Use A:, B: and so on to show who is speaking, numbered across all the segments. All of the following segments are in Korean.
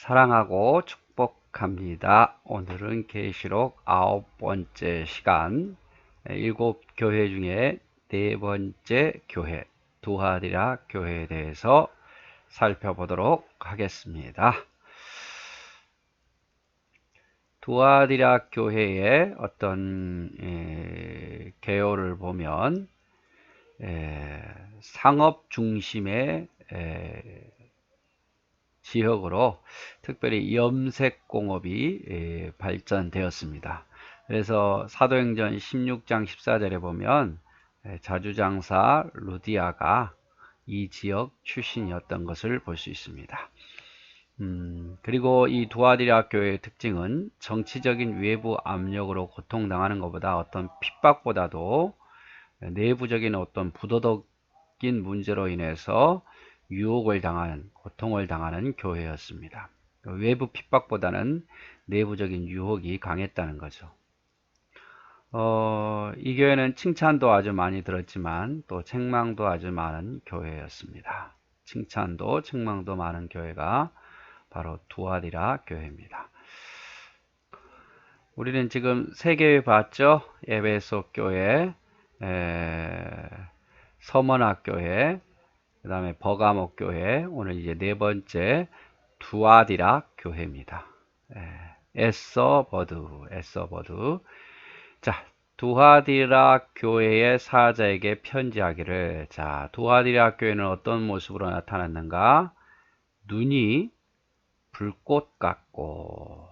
A: 사랑하고 축복합니다. 오늘은 계시록 9번째 시간, 7교회 중에 4번째 교회, 두하디라 교회에 대해서 살펴보도록 하겠습니다. 두하디라 교회의 어떤 개요를 보면 상업 중심의 지역으로 특별히 염색공업이 발전되었습니다. 그래서 사도행전 16장 14절에 보면 자주장사 루디아가 이 지역 출신이었던 것을 볼 수 있습니다. 그리고 이 두아디라 교회의 특징은 정치적인 외부 압력으로 고통당하는 것보다 어떤 핍박보다도 내부적인 어떤 부도덕인 문제로 인해서 유혹을 당하는, 고통을 당하는 교회였습니다. 외부 핍박보다는 내부적인 유혹이 강했다는 거죠. 이 교회는 칭찬도 아주 많이 들었지만 또 책망도 아주 많은 교회였습니다. 칭찬도 책망도 많은 교회가 바로 두아디라 교회입니다. 우리는 지금 세 교회 봤죠? 에베소 교회, 서머나 교회, 그 다음에 버가모 교회, 오늘 이제 네 번째 두아디라 교회입니다. 에서버드. 자, 두아디라 교회의 사자에게 편지하기를. 자, 두아디라 교회는 어떤 모습으로 나타났는가? 눈이 불꽃 같고,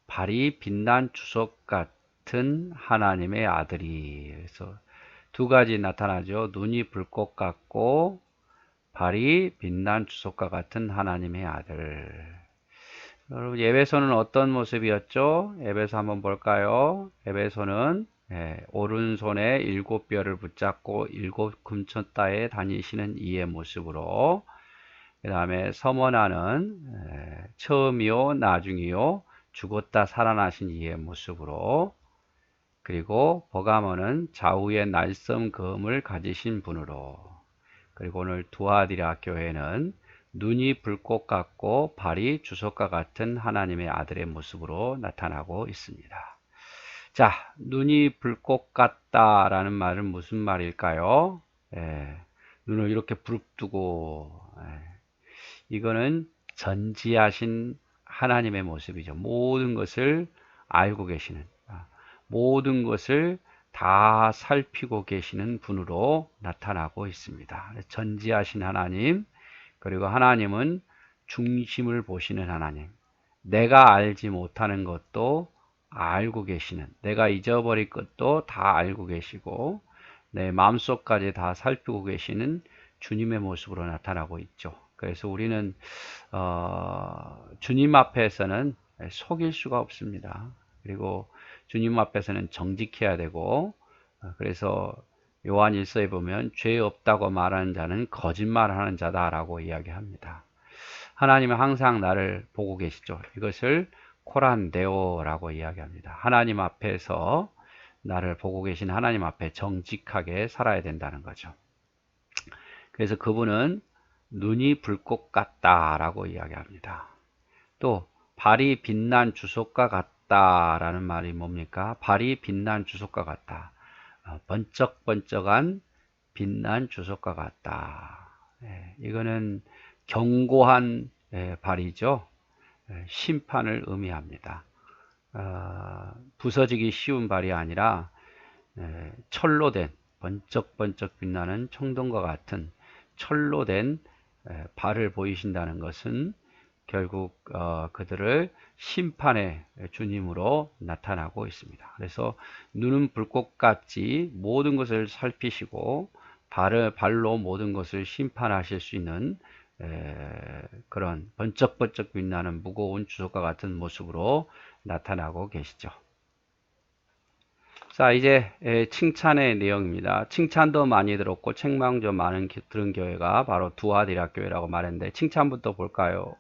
A: 발이 빛난 주석 같은 하나님의 아들이. 그래서 두 가지 나타나죠. 눈이 불꽃 같고 발이 빛난 주석과 같은 하나님의 아들. 여러분, 에베소는 어떤 모습이었죠? 에베소 한번 볼까요? 에베소는 오른손에 7뼈를 붙잡고 7금천다에 다니시는 이의 모습으로, 그 다음에 서머나는 처음이요 나중이요 죽었다 살아나신 이의 모습으로, 그리고 버가모는 좌우의 날섬금을 가지신 분으로, 그리고 오늘 두아디라 교회는 눈이 불꽃 같고 발이 주석과 같은 하나님의 아들의 모습으로 나타나고 있습니다. 자, 눈이 불꽃 같다라는 말은 무슨 말일까요? 눈을 이렇게 부릅뜨고, 이거는 전지하신 하나님의 모습이죠. 모든 것을 알고 계시는, 모든 것을 다 살피고 계시는 분으로 나타나고 있습니다. 전지하신 하나님, 그리고 하나님은 중심을 보시는 하나님, 내가 알지 못하는 것도 알고 계시는, 내가 잊어버릴 것도 다 알고 계시고 내 마음속까지 다 살피고 계시는 주님의 모습으로 나타나고 있죠. 그래서 우리는 주님 앞에서는 속일 수가 없습니다. 그리고 주님 앞에서는 정직해야 되고, 그래서 요한일서에 보면 죄 없다고 말하는 자는 거짓말하는 자다라고 이야기합니다. 하나님은 항상 나를 보고 계시죠. 이것을 코란데오라고 이야기합니다. 하나님 앞에서 나를 보고 계신 하나님 앞에 정직하게 살아야 된다는 거죠. 그래서 그분은 눈이 불꽃 같다라고 이야기합니다. 또 발이 빛난 주석과 같다라는 말이 뭡니까? 발이 빛난 주석과 같다. 번쩍번쩍한 빛난 주석과 같다. 이거는 견고한 발이죠. 심판을 의미합니다. 부서지기 쉬운 발이 아니라 철로 된, 번쩍번쩍 빛나는 청동과 같은 철로 된 발을 보이신다는 것은 결국 그들을 심판의 주님으로 나타나고 있습니다. 그래서 눈은 불꽃같이 모든 것을 살피시고 발로 모든 것을 심판하실 수 있는 그런 번쩍번쩍 빛나는 무거운 주석과 같은 모습으로 나타나고 계시죠. 자, 이제 칭찬의 내용입니다. 칭찬도 많이 들었고 책망도 많은 들은 교회가 바로 두아디라 교회라고 말했는데, 칭찬부터 볼까요?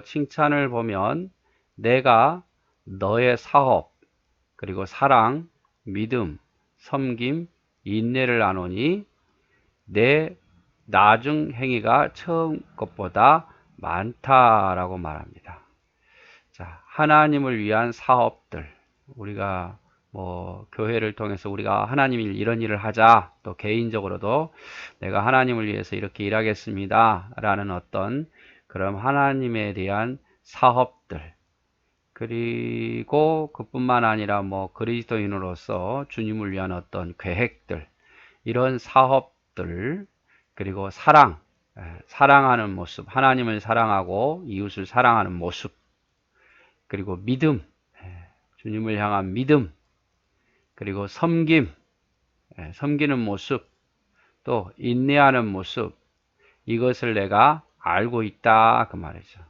A: 칭찬을 보면 내가 너의 사업, 그리고 사랑, 믿음, 섬김, 인내를 아노니 내 나중 행위가 처음 것보다 많다라고 말합니다. 자, 하나님을 위한 사업들, 우리가 뭐 교회를 통해서 우리가 하나님 이런 일을 하자, 또 개인적으로도 내가 하나님을 위해서 이렇게 일하겠습니다 라는 어떤 그런 하나님에 대한 사업들, 그리고 그뿐만 아니라 뭐 그리스도인으로서 주님을 위한 어떤 계획들, 이런 사업들, 그리고 사랑하는 모습, 하나님을 사랑하고 이웃을 사랑하는 모습, 그리고 믿음, 주님을 향한 믿음, 그리고 섬기는 모습, 또 인내하는 모습, 이것을 내가 알고 있다 그 말이죠.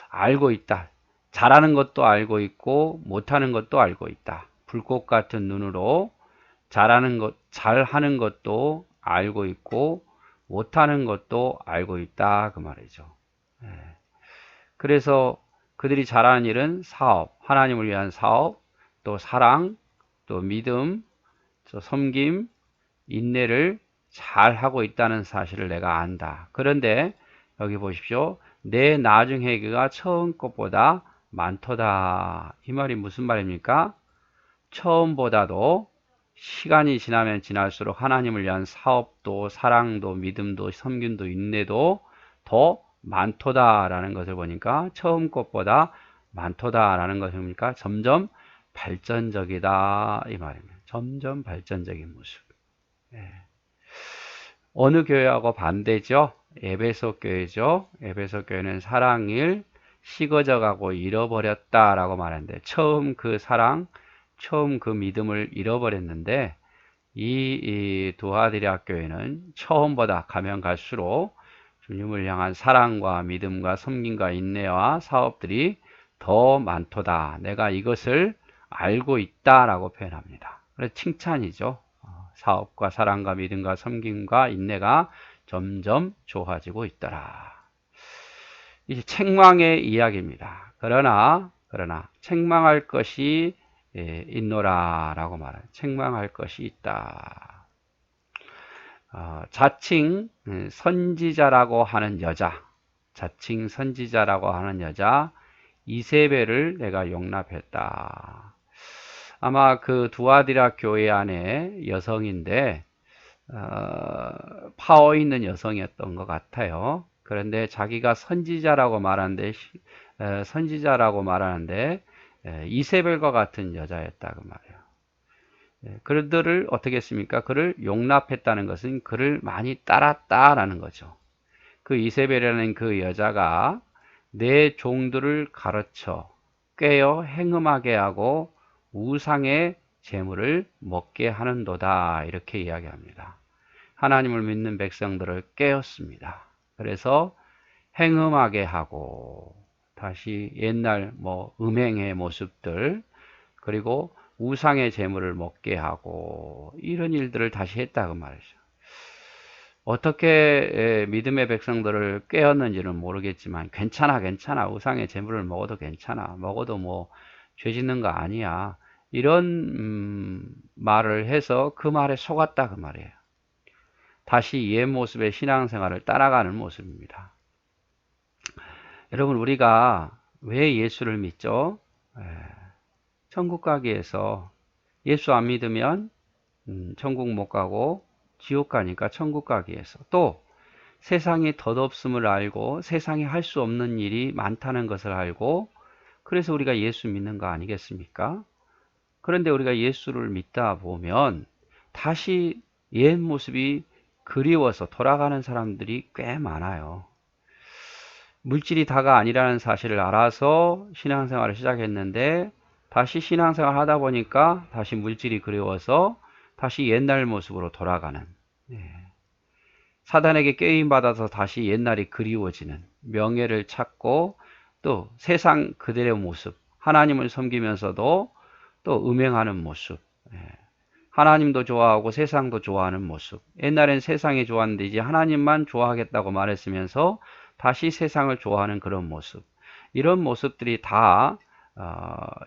A: 알고 있다. 잘하는 것도 알고 있고 못하는 것도 알고 있다. 불꽃 같은 눈으로 잘하는 것도 알고 있고 못하는 것도 알고 있다 그 말이죠. 그래서 그들이 잘하는 일은 사업, 하나님을 위한 사업, 또 사랑, 또 믿음, 또 섬김, 인내를 잘 하고 있다는 사실을 내가 안다. 그런데 여기 보십시오. 내 나중 행위가 처음 것보다 많도다. 이 말이 무슨 말입니까? 처음보다도 시간이 지나면 지날수록 하나님을 위한 사업도 사랑도 믿음도 섬김도 인내도 더 많도다라는 것을 보니까 처음 것보다 많도다라는 것을 보니까 점점 발전적이다 이 말입니다. 점점 발전적인 모습. 어느 교회하고 반대죠? 에베소 교회죠. 에베소 교회는 사랑을 식어져가고 잃어버렸다라고 말하는데 처음 그 사랑, 처음 그 믿음을 잃어버렸는데 이 두아디라 교회는 처음보다 가면 갈수록 주님을 향한 사랑과 믿음과 섬김과 인내와 사업들이 더 많도다. 내가 이것을 알고 있다라고 표현합니다. 그래서 칭찬이죠. 사업과 사랑과 믿음과 섬김과 인내가 점점 좋아지고 있더라. 이제 책망의 이야기입니다. 그러나 책망할 것이 있노라라고 말해요. 책망할 것이 있다. 자칭 선지자라고 하는 여자 이세벨을 내가 용납했다. 아마 그 두아디라 교회 안에 여성인데 파워 있는 여성이었던 것 같아요. 그런데 자기가 선지자라고 말하는데 이세벨과 같은 여자였다 그 말이에요. 그들을 어떻게 했습니까? 그를 용납했다는 것은 그를 많이 따랐다라는 거죠. 그 이세벨이라는 그 여자가 내 종들을 가르쳐 꿰어 행음하게 하고 우상의 재물을 먹게 하는도다 이렇게 이야기합니다. 하나님을 믿는 백성들을 깨웠습니다. 그래서 행음하게 하고 다시 옛날 음행의 모습들 그리고 우상의 재물을 먹게 하고 이런 일들을 다시 했다고 말이죠. 어떻게 믿음의 백성들을 깨웠는지는 모르겠지만 괜찮아 우상의 재물을 먹어도 괜찮아 먹어도 뭐 죄 짓는 거 아니야 이런 말을 해서 그 말에 속았다 그 말이에요. 다시 옛 모습의 신앙생활을 따라가는 모습입니다. 여러분 우리가 왜 예수를 믿죠? 천국 가기 위해서 예수 안 믿으면 천국 못 가고 지옥 가니까 천국 가기 위해서 또 세상이 덧없음을 알고 세상에 할 수 없는 일이 많다는 것을 알고 그래서 우리가 예수 믿는 거 아니겠습니까? 그런데 우리가 예수를 믿다 보면 다시 옛 모습이 그리워서 돌아가는 사람들이 꽤 많아요. 물질이 다가 아니라는 사실을 알아서 신앙생활을 시작했는데 다시 신앙생활 하다 보니까 다시 물질이 그리워서 다시 옛날 모습으로 돌아가는 사단에게 꾀임받아서 다시 옛날이 그리워지는 명예를 찾고 또 세상 그들의 모습 하나님을 섬기면서도 또 음행하는 모습 하나님도 좋아하고 세상도 좋아하는 모습 옛날엔 세상이 좋았는데 이제 하나님만 좋아하겠다고 말했으면서 다시 세상을 좋아하는 그런 모습 이런 모습들이 다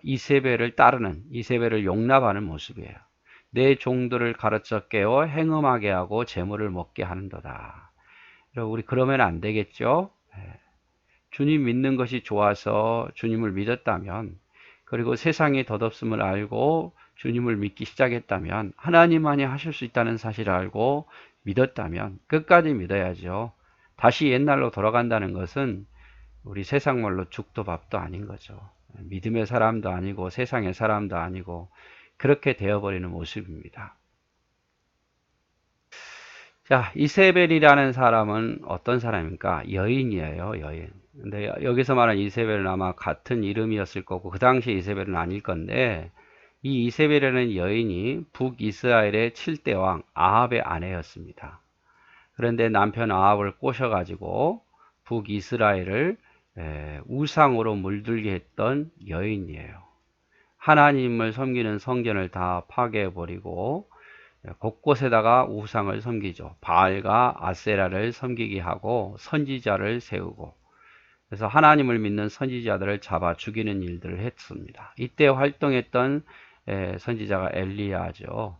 A: 이세벨을 따르는 이세벨을 용납하는 모습이에요. 내 종들을 가르쳐 깨워 행음하게 하고 재물을 먹게 하는도다. 우리 그러면 안 되겠죠? 주님 믿는 것이 좋아서 주님을 믿었다면, 그리고 세상의 덧없음을 알고 주님을 믿기 시작했다면, 하나님만이 하실 수 있다는 사실을 알고 믿었다면 끝까지 믿어야죠. 다시 옛날로 돌아간다는 것은 우리 세상 말로 죽도 밥도 아닌 거죠. 믿음의 사람도 아니고 세상의 사람도 아니고 그렇게 되어버리는 모습입니다. 자, 이세벨이라는 사람은 어떤 사람입니까? 여인이에요, 여인. 근데 여기서 말하는 이세벨은 아마 같은 이름이었을 거고, 그 당시 이세벨은 아닐 건데, 이 이세벨이라는 여인이 북이스라엘의 7대 왕 아합의 아내였습니다. 그런데 남편 아합을 꼬셔가지고 북이스라엘을 우상으로 물들게 했던 여인이에요. 하나님을 섬기는 성전을 다 파괴해버리고 곳곳에다가 우상을 섬기죠. 바알과 아세라를 섬기게 하고 선지자를 세우고, 그래서 하나님을 믿는 선지자들을 잡아 죽이는 일들을 했습니다. 이때 활동했던 선지자가 엘리야죠.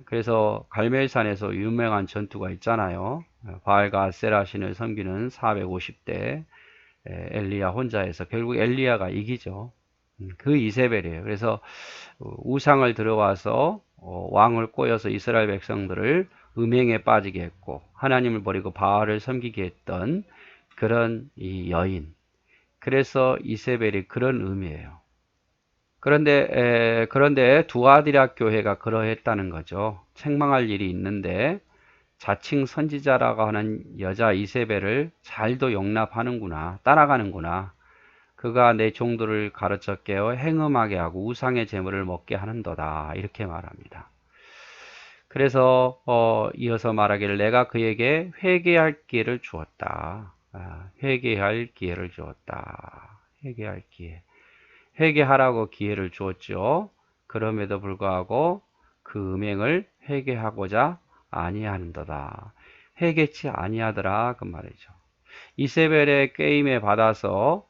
A: 그래서 갈멜산에서 유명한 전투가 있잖아요. 바알과 아세라 신을 섬기는 450대 엘리야 혼자해서 결국 엘리야가 이기죠. 그 이세벨이에요. 그래서 우상을 들어와서 왕을 꼬여서 이스라엘 백성들을 음행에 빠지게 했고 하나님을 버리고 바알을 섬기게 했던 그런 이 여인. 그래서 이세벨이 그런 의미예요. 그런데 두아디라 교회가 그러했다는 거죠. 책망할 일이 있는데 자칭 선지자라고 하는 여자 이세벨을 잘도 용납하는구나, 따라가는구나. 그가 내 종들을 가르쳐 깨어 행음하게 하고 우상의 제물을 먹게 하는도다. 이렇게 말합니다. 그래서 이어서 말하기를 내가 그에게 회개할 기회를 주었다. 회개할 기회를 주었다. 회개할 기회. 회개하라고 기회를 주었죠. 그럼에도 불구하고 그 음행을 회개하고자 아니하는도다. 회개치 아니하더라 그 말이죠. 이세벨의 꾀임에 받아서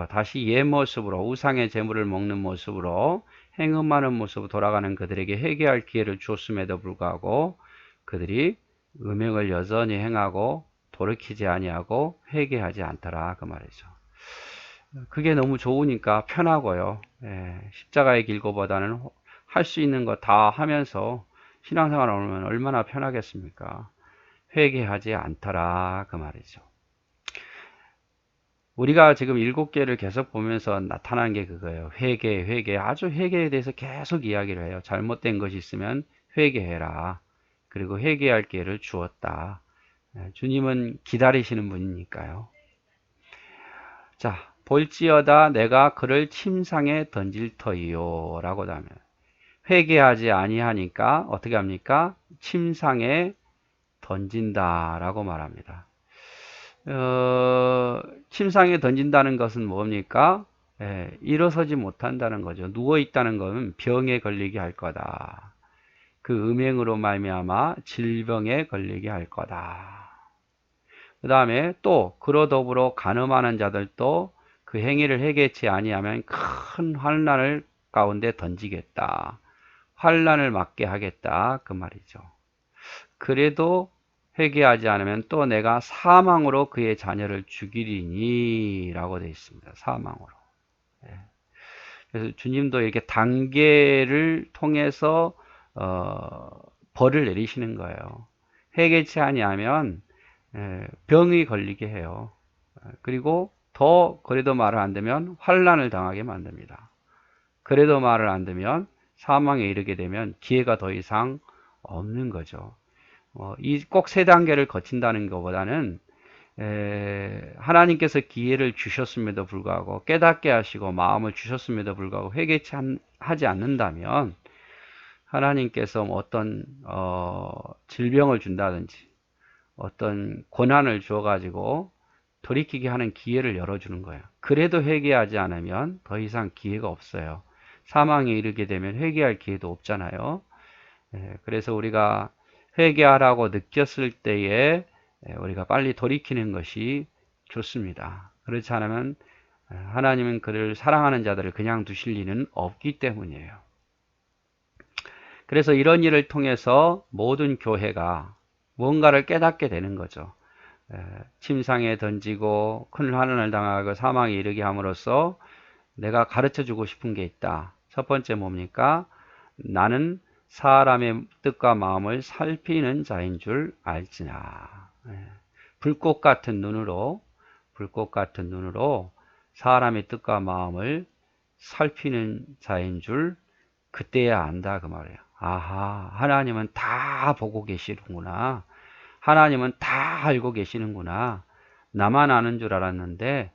A: 다시 옛 모습으로 우상의 제물을 먹는 모습으로 행음하는 모습으로 돌아가는 그들에게 회개할 기회를 주었음에도 불구하고 그들이 음행을 여전히 행하고 돌이키지 아니하고 회개하지 않더라 그 말이죠. 그게 너무 좋으니까 편하고요. 십자가의 길고보다는 할 수 있는 거 다 하면서 신앙생활을 하면 얼마나 편하겠습니까? 회개하지 않더라 그 말이죠. 우리가 지금 7개를 계속 보면서 나타난 게 그거예요. 회개. 아주 회개에 대해서 계속 이야기를 해요. 잘못된 것이 있으면 회개해라. 그리고 회개할 기회를 주었다. 주님은 기다리시는 분이니까요. 자, 볼지어다 내가 그를 침상에 던질 터이요 라고 하면 회개하지 아니하니까 어떻게 합니까? 침상에 던진다 라고 말합니다. 침상에 던진다는 것은 뭡니까? 일어서지 못한다는 거죠. 누워 있다는 것은 병에 걸리게 할 거다. 그 음행으로 말미암아 질병에 걸리게 할 거다. 그 다음에 또 그로 더불어 간음하는 자들도 그 행위를 회개치 아니하면 큰 환난을 가운데 던지겠다. 환난을 맞게 하겠다. 그 말이죠. 그래도 회개하지 않으면 또 내가 사망으로 그의 자녀를 죽이리니 라고 되어 있습니다. 사망으로. 그래서 주님도 이렇게 단계를 통해서 벌을 내리시는 거예요. 회개치 아니하면 병이 걸리게 해요. 그리고 더 그래도 말을 안 되면 환난을 당하게 만듭니다. 그래도 말을 안 되면 사망에 이르게 되면 기회가 더 이상 없는 거죠. 이 꼭 3단계를 거친다는 것보다는 하나님께서 기회를 주셨음에도 불구하고 깨닫게 하시고 마음을 주셨음에도 불구하고 회개치 하지 않는다면 하나님께서 어떤 질병을 준다든지 어떤 고난을 주어가지고 돌이키게 하는 기회를 열어주는 거예요. 그래도 회개하지 않으면 더 이상 기회가 없어요. 사망에 이르게 되면 회개할 기회도 없잖아요. 그래서 우리가 회개하라고 느꼈을 때에 우리가 빨리 돌이키는 것이 좋습니다. 그렇지 않으면 하나님은 그를 사랑하는 자들을 그냥 두실 리는 없기 때문이에요. 그래서 이런 일을 통해서 모든 교회가 뭔가를 깨닫게 되는 거죠. 침상에 던지고 큰 환난을 당하고 사망에 이르게 함으로써 내가 가르쳐 주고 싶은 게 있다. 첫 번째 뭡니까? 나는 사람의 뜻과 마음을 살피는 자인 줄 알지나. 불꽃 같은 눈으로 사람의 뜻과 마음을 살피는 자인 줄 그때야 안다 그 말이에요. 아하, 하나님은 다 보고 계시는구나. 하나님은 다 알고 계시는구나. 나만 아는 줄 알았는데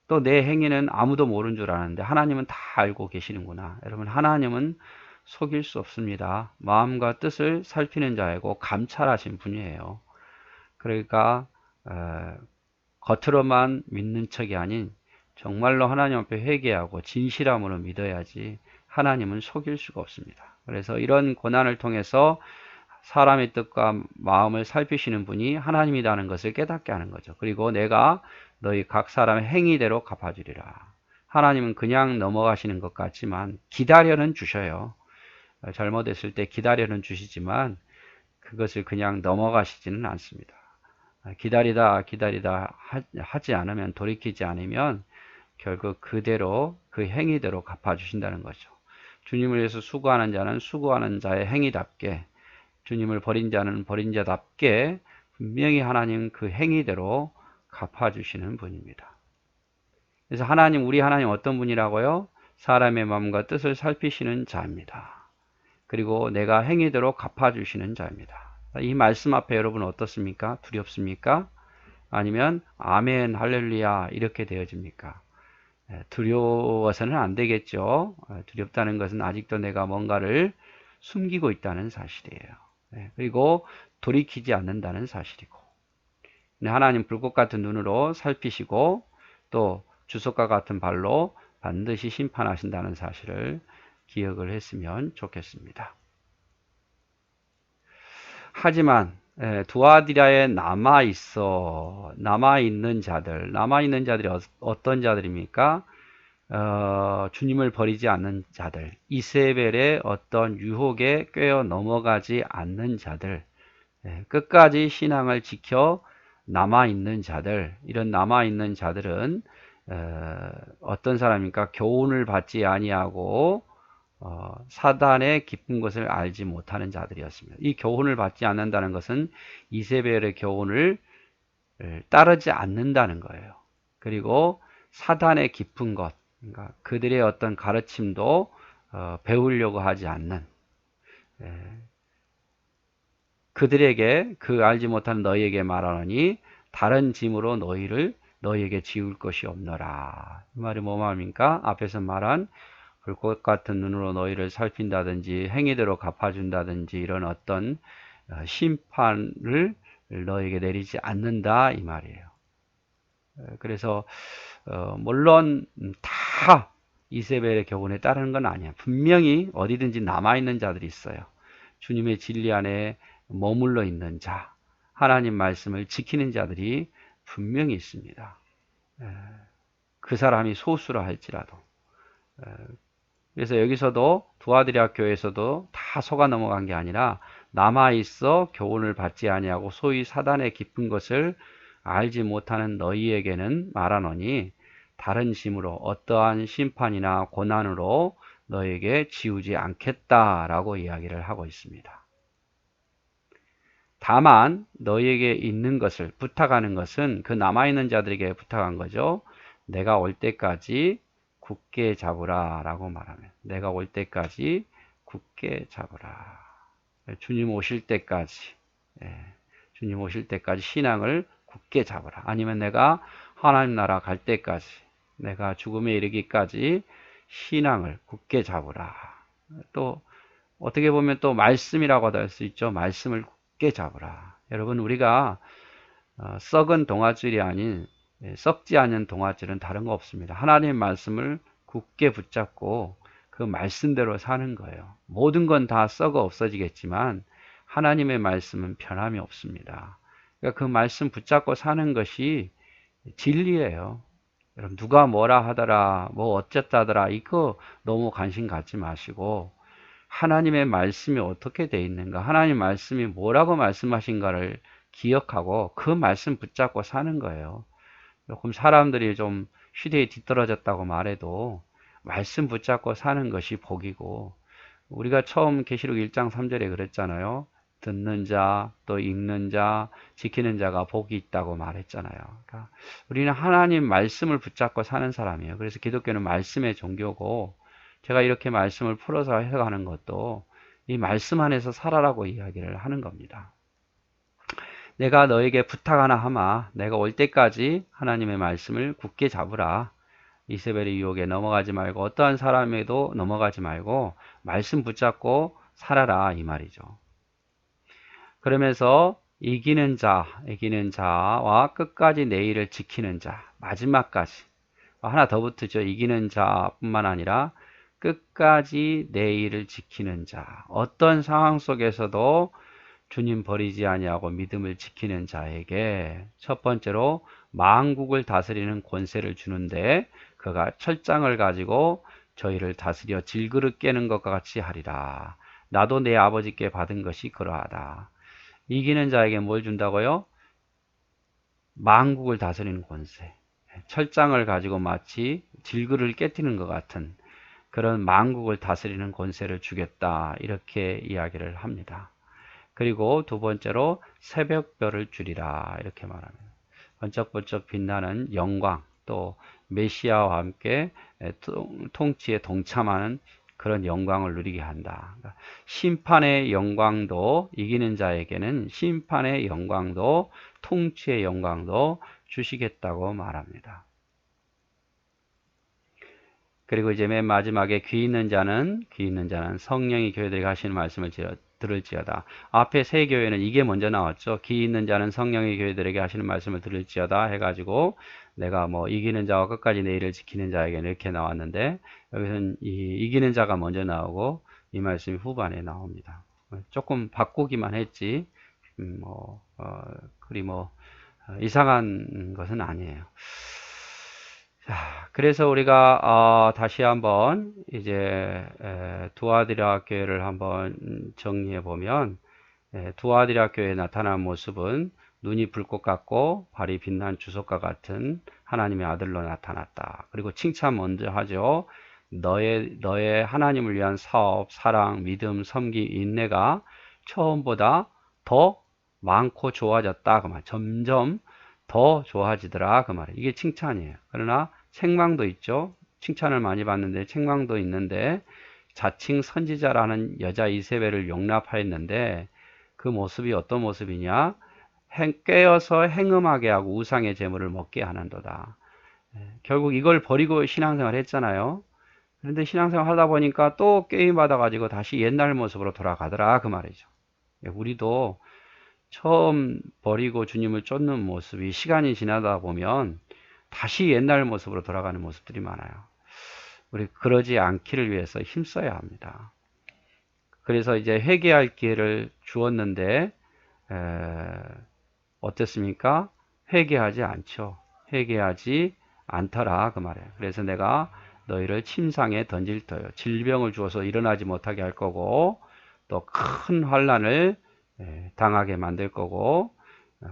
A: 또 내 행위는 아무도 모르는 줄 아는데 하나님은 다 알고 계시는구나. 여러분, 하나님은 속일 수 없습니다. 마음과 뜻을 살피는 자이고 감찰하신 분이에요. 그러니까 겉으로만 믿는 척이 아닌 정말로 하나님 앞에 회개하고 진실함으로 믿어야지 하나님은 속일 수가 없습니다. 그래서 이런 고난을 통해서 사람의 뜻과 마음을 살피시는 분이 하나님이라는 것을 깨닫게 하는 거죠. 그리고 내가 너희 각 사람의 행위대로 갚아주리라. 하나님은 그냥 넘어가시는 것 같지만 기다려는 주셔요. 잘못했을 때 기다려는 주시지만 그것을 그냥 넘어가시지는 않습니다. 기다리다 하지 않으면, 돌이키지 않으면 결국 그대로 그 행위대로 갚아주신다는 거죠. 주님을 위해서 수고하는 자는 수고하는 자의 행위답게, 주님을 버린 자는 버린 자답게 분명히 하나님 그 행위대로 갚아주시는 분입니다. 그래서 우리 하나님 어떤 분이라고요? 사람의 마음과 뜻을 살피시는 자입니다. 그리고 내가 행위대로 갚아주시는 자입니다. 이 말씀 앞에 여러분 어떻습니까? 두렵습니까? 아니면 아멘 할렐루야 이렇게 되어집니까? 두려워서는 안 되겠죠. 두렵다는 것은 아직도 내가 뭔가를 숨기고 있다는 사실이에요. 그리고 돌이키지 않는다는 사실이고, 하나님 불꽃 같은 눈으로 살피시고 또 주석과 같은 발로 반드시 심판하신다는 사실을 기억을 했으면 좋겠습니다. 하지만 두아디라에 남아있는 자들이 어떤 자들입니까? 주님을 버리지 않는 자들, 이세벨의 어떤 유혹에 꿰어 넘어가지 않는 자들, 끝까지 신앙을 지켜 남아있는 자들, 이런 남아있는 자들은 어떤 사람입니까? 교훈을 받지 아니하고 사단의 깊은 것을 알지 못하는 자들이었습니다. 이 교훈을 받지 않는다는 것은 이세벨의 교훈을 따르지 않는다는 거예요. 그리고 사단의 깊은 것, 그러니까 그들의 어떤 가르침도 배우려고 하지 않는, 그들에게 그 알지 못하는 너희에게 말하노니 다른 짐으로 너희에게 지울 것이 없노라. 이 말이 뭐 말입니까? 앞에서 말한 불꽃 같은 눈으로 너희를 살핀다든지 행위대로 갚아준다든지 이런 어떤 심판을 너희에게 내리지 않는다 이 말이에요. 그래서 물론 다 이세벨의 교훈에 따르는 건 아니야. 분명히 어디든지 남아있는 자들이 있어요. 주님의 진리 안에 머물러 있는 자, 하나님 말씀을 지키는 자들이 분명히 있습니다. 그 사람이 소수라 할지라도. 그래서 여기서도 두아디라 교회에서도 다 속아 넘어간 게 아니라 남아있어 교훈을 받지 아니하고 소위 사단의 깊은 것을 알지 못하는 너희에게는 말하노니 다른 짐으로 어떠한 심판이나 고난으로 너에게 지우지 않겠다라고 이야기를 하고 있습니다. 다만 너희에게 있는 것을 부탁하는 것은 그 남아있는 자들에게 부탁한 거죠. 내가 올 때까지 굳게 잡으라 라고 말하면, 내가 올 때까지 굳게 잡으라. 주님 오실 때까지, 주님 오실 때까지 신앙을 굳게 잡으라. 아니면 내가 하나님 나라 갈 때까지, 내가 죽음에 이르기까지 신앙을 굳게 잡으라. 또 어떻게 보면 또 말씀이라고도 할 수 있죠. 말씀을 굳게 잡으라. 여러분, 우리가 썩은 동아줄이 아닌 썩지 않은 동아줄은 다른 거 없습니다. 하나님의 말씀을 굳게 붙잡고 그 말씀대로 사는 거예요. 모든 건 다 썩어 없어지겠지만 하나님의 말씀은 변함이 없습니다. 그러니까 그 말씀 붙잡고 사는 것이 진리예요. 여러분, 누가 뭐라 하더라, 뭐 어쨌다더라, 이거 너무 관심 갖지 마시고 하나님의 말씀이 어떻게 돼 있는가, 하나님 말씀이 뭐라고 말씀하신가를 기억하고 그 말씀 붙잡고 사는 거예요. 조금 사람들이 좀 시대에 뒤떨어졌다고 말해도 말씀 붙잡고 사는 것이 복이고, 우리가 처음 계시록 1장 3절에 그랬잖아요. 듣는 자, 또 읽는 자, 지키는 자가 복이 있다고 말했잖아요. 그러니까 우리는 하나님 말씀을 붙잡고 사는 사람이에요. 그래서 기독교는 말씀의 종교고, 제가 이렇게 말씀을 풀어서 해석하는 것도 이 말씀 안에서 살아라고 이야기를 하는 겁니다. 내가 너에게 부탁 하나 하마. 내가 올 때까지 하나님의 말씀을 굳게 잡으라. 이세벨의 유혹에 넘어가지 말고 어떠한 사람에도 넘어가지 말고 말씀 붙잡고 살아라, 이 말이죠. 그러면서 이기는 자와 끝까지 내 일을 지키는 자, 마지막까지. 하나 더 붙으죠. 이기는 자뿐만 아니라 끝까지 내 일을 지키는 자. 어떤 상황 속에서도 주님 버리지 아니하고 믿음을 지키는 자에게 첫 번째로 만국을 다스리는 권세를 주는데, 그가 철장을 가지고 저희를 다스려 질그릇 깨는 것과 같이 하리라. 나도 내 아버지께 받은 것이 그러하다. 이기는 자에게 뭘 준다고요? 만국을 다스리는 권세. 철장을 가지고 마치 질그릇을 깨뜨리는 것 같은 그런 만국을 다스리는 권세를 주겠다, 이렇게 이야기를 합니다. 그리고 두 번째로 새벽별을 주리라, 이렇게 말합니다. 번쩍번쩍 빛나는 영광, 또 메시아와 함께 통치에 동참하는 그런 영광을 누리게 한다. 심판의 영광도, 이기는 자에게는 심판의 영광도 통치의 영광도 주시겠다고 말합니다. 그리고 이제 맨 마지막에 귀 있는 자는 성령이 교회들에게 하시는 말씀을 들을지어다. 앞에 세 교회는 이게 먼저 나왔죠. 귀 있는 자는 성령의 교회들에게 하시는 말씀을 들을지어다 해가지고, 내가 뭐 이기는 자와 끝까지 내 일을 지키는 자에게는 이렇게 나왔는데, 여기서는 이기는 자가 먼저 나오고 이 말씀이 후반에 나옵니다. 조금 바꾸기만 했지 그리 이상한 것은 아니에요. 자, 그래서 우리가 다시 한번 이제 두아디라 교회를 한번 정리해 보면, 두아디라 교회에 나타난 모습은 눈이 불꽃 같고 발이 빛난 주석과 같은 하나님의 아들로 나타났다. 그리고 칭찬 먼저 하죠. 너의 하나님을 위한 사업, 사랑, 믿음, 섬기, 인내가 처음보다 더 많고 좋아졌다, 그 말. 점점 더 좋아지더라, 그 말이에요. 이게 칭찬이에요. 그러나 책망도 있죠. 칭찬을 많이 받는데 책망도 있는데, 자칭 선지자라는 여자 이세벨을 용납하였는데 그 모습이 어떤 모습이냐? 깨어서 행음하게 하고 우상의 제물을 먹게 하는도다. 결국 이걸 버리고 신앙생활 했잖아요. 그런데 신앙생활 하다 보니까 또 게임 받아가지고 다시 옛날 모습으로 돌아가더라, 그 말이죠. 우리도 처음 버리고 주님을 쫓는 모습이 시간이 지나다 보면 다시 옛날 모습으로 돌아가는 모습들이 많아요. 우리 그러지 않기를 위해서 힘써야 합니다. 그래서 이제 회개할 기회를 주었는데 어땠습니까? 회개하지 않죠. 회개하지 않더라, 그 말이에요. 그래서 내가 너희를 침상에 던질 터요. 질병을 주어서 일어나지 못하게 할 거고, 또 큰 환난을 당하게 만들 거고,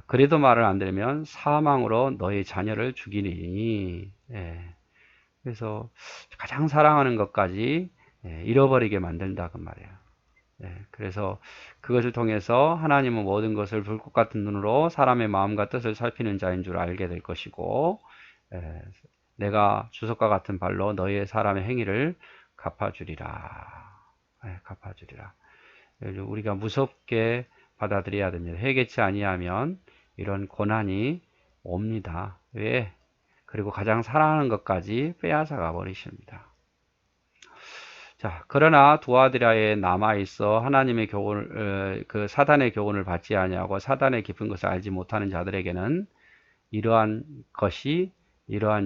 A: 그래도 말을 안 들으면 사망으로 너희 자녀를 죽이니. 그래서 가장 사랑하는 것까지 잃어버리게 만든다, 그 말이에요. 그래서 그것을 통해서 하나님은 모든 것을 불꽃 같은 눈으로 사람의 마음과 뜻을 살피는 자인 줄 알게 될 것이고, 내가 주석과 같은 발로 너희의 사람의 행위를 갚아주리라. 갚아주리라. 우리가 무섭게 받아들여야 됩니다. 회개치 아니하면 이런 고난이 옵니다. 왜? 그리고 가장 사랑하는 것까지 빼앗아 가버리십니다. 자, 그러나 두아디라에 남아있어 하나님의 교훈을, 그 사단의 교훈을 받지 아니하고 사단의 깊은 것을 알지 못하는 자들에게는 이러한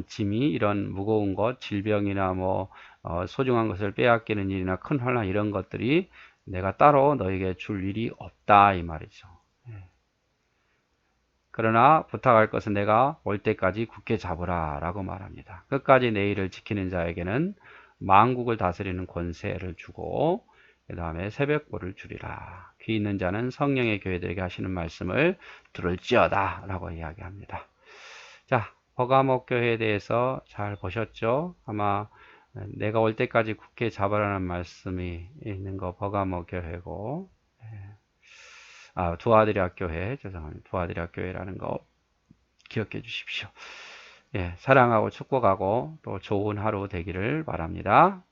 A: 짐이, 이런 무거운 것, 질병이나 소중한 것을 빼앗기는 일이나 큰 환난, 이런 것들이 내가 따로 너에게 줄 일이 없다, 이 말이죠. 그러나 부탁할 것은 내가 올 때까지 굳게 잡으라 라고 말합니다. 끝까지 내 일을 지키는 자에게는 만국을 다스리는 권세를 주고, 그 다음에 새벽보를 줄이라. 귀 있는 자는 성령의 교회들에게 하시는 말씀을 들을지어다 라고 이야기합니다. 자, 버가목 교회에 대해서 잘 보셨죠? 아마 내가 올 때까지 굳게 잡으라는 말씀이 있는 거 버가목 교회고, 두아드리아 교회, 죄송합니다. 두아드리아 교회라는 거 기억해 주십시오. 예, 사랑하고 축복하고 또 좋은 하루 되기를 바랍니다.